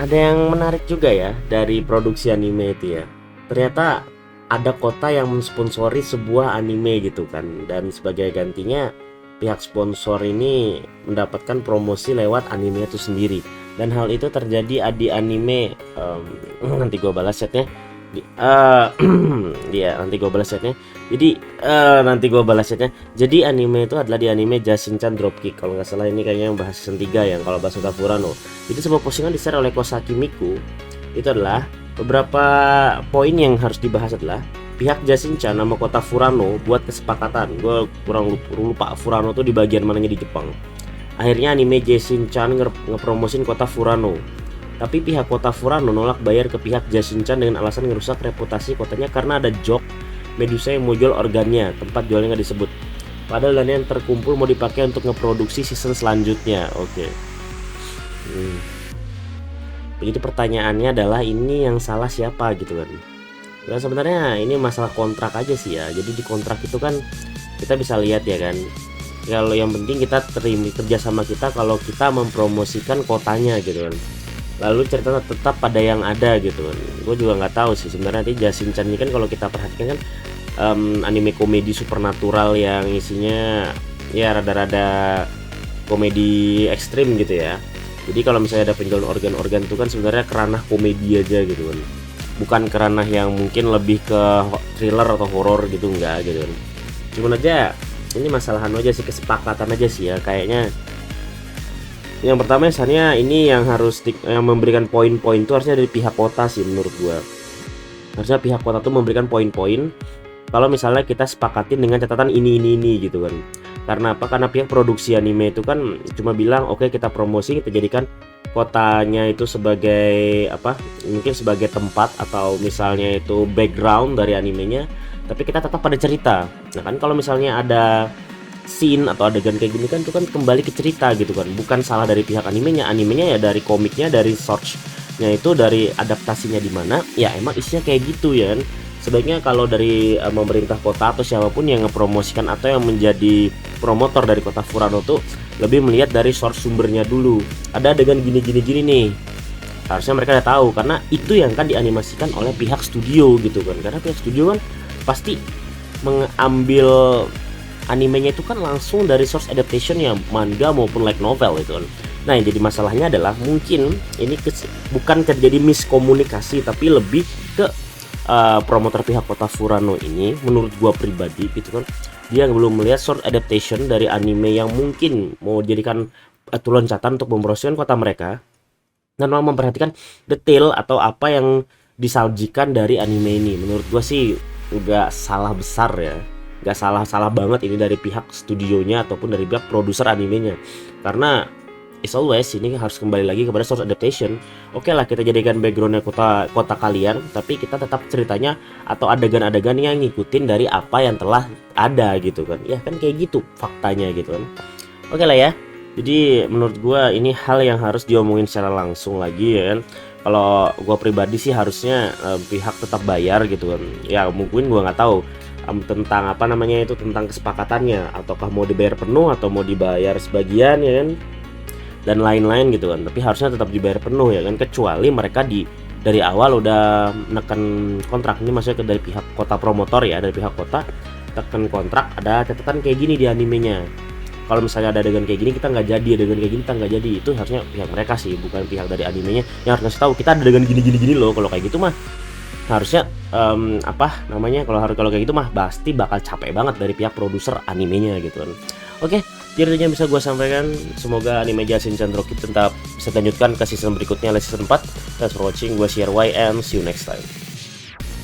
ada yang menarik juga ya dari produksi anime itu ya. Ternyata ada kota yang mensponsori sebuah anime gitu kan, dan sebagai gantinya pihak sponsor ini mendapatkan promosi lewat anime itu sendiri. Dan hal itu terjadi di anime nanti gue balas chatnya dia nanti gue balas chatnya jadi nanti gue balas chatnya. Jadi anime itu adalah di anime Jashin-chan Dropkick, kalau nggak salah ini kayaknya yang bahas season 3 yang kalau bahas Kota Furano. Jadi sebuah postingan di-share oleh Kosaki Miku. Itu adalah beberapa poin yang harus dibahas adalah pihak Jashin-chan sama Kota Furano buat kesepakatan. Gue kurang lupa Furano tuh di bagian mananya di Jepang. Akhirnya anime Jashin-chan ngepromosin Kota Furano. Tapi pihak Kota Furano nolak bayar ke pihak Jashin-chan dengan alasan ngerusak reputasi kotanya karena ada joke Medusa yang mau jual organnya, tempat jualnya nggak disebut. Padahal dana yang terkumpul mau dipakai untuk ngeproduksi season selanjutnya. Oke. Begitu pertanyaannya adalah ini yang salah siapa gitu kan? Ya sebenarnya ini masalah kontrak aja sih ya. Jadi di kontrak itu kan kita bisa lihat ya kan. Kalau yang penting kita terima kerja sama kita kalau kita mempromosikan kotanya gitu kan. Lalu cerita tetap pada yang ada gitu kan. Gue juga nggak tahu sih sebenarnya nanti Jashin-chan ini kan kalau kita perhatikan kan anime komedi supernatural yang isinya ya rada-rada komedi ekstrim gitu ya. Jadi kalau misalnya ada penjualan organ-organ itu kan sebenarnya kerana komedi aja gitu kan. Bukan kerana yang mungkin lebih ke thriller atau horor gitu enggak gitu kan. Cuman aja ini masalahan aja sih, kesepakatan aja sih ya kayaknya. Yang pertama misalnya ini yang harus yang memberikan poin-poin itu harusnya dari pihak kota sih menurut gua. Harusnya pihak kota tuh memberikan poin-poin kalau misalnya kita sepakatin dengan catatan ini gitu kan. Karena apa? Karena pihak produksi anime itu kan cuma bilang oke, kita promosi, kita jadikan kotanya itu sebagai apa? Mungkin sebagai tempat atau misalnya itu background dari animenya, tapi kita tetap pada cerita. Nah kan kalau misalnya ada scene atau adegan kayak gini kan itu kan kembali ke cerita gitu kan, bukan salah dari pihak animenya ya dari komiknya, dari source-nya itu, dari adaptasinya di mana ya emang isinya kayak gitu ya kan. Sebaiknya kalau dari pemerintah kota atau siapapun yang ngepromosikan atau yang menjadi promotor dari Kota Furano tuh lebih melihat dari source sumbernya dulu. Ada adegan gini nih, harusnya mereka udah tahu karena itu yang kan dianimasikan oleh pihak studio gitu kan, karena pihak studio kan pasti mengambil animenya itu kan langsung dari source adaptation ya, manga maupun light novel itu kan. Nah yang jadi masalahnya adalah mungkin ini bukan terjadi miskomunikasi, tapi lebih ke promotor pihak Kota Furano ini menurut gua pribadi gitu kan, dia belum melihat source adaptation dari anime yang mungkin mau dijadikan loncatan untuk mempromosikan kota mereka, dan mau memperhatikan detail atau apa yang disajikan dari anime ini. Menurut gua sih nggak salah besar ya, nggak salah banget ini dari pihak studionya ataupun dari pihak produser animenya, karena as always ini harus kembali lagi kepada source adaptation. Oke lah, kita jadikan backgroundnya kota kalian, tapi kita tetap ceritanya atau adegan-adegan yang ngikutin dari apa yang telah ada gitu kan, ya kan kayak gitu faktanya gitu kan. Oke lah ya, jadi menurut gua ini hal yang harus diomongin secara langsung lagi ya kan. Kalau gua pribadi sih harusnya pihak tetap bayar gitu kan. Ya mungkin gua nggak tahu tentang apa namanya itu, tentang kesepakatannya, ataukah mau dibayar penuh atau mau dibayar sebagian ya kan, dan lain-lain gitu kan. Tapi harusnya tetap dibayar penuh ya kan, kecuali mereka dari awal udah menekan kontrak. Ini maksudnya dari pihak kota promotor ya, dari pihak kota tekan kontrak ada catatan kayak gini di animenya. Kalau misalnya ada adegan kayak gini kita nggak jadi, adegan kayak gini kita nggak jadi, itu harusnya pihak mereka sih, bukan pihak dari animenya yang harus ngasih tahu kita ada adegan gini loh. Kalau kayak gitu mah harusnya apa namanya, kalau kayak gitu mah pasti bakal capek banget dari pihak produser animenya gitu kan. Oke, jadi itu yang bisa gue sampaikan. Semoga anime Jashin-chan Dropkick tetap bisa lanjutkan ke season berikutnya, season 4. Thanks for watching, gue CRY and see you next time.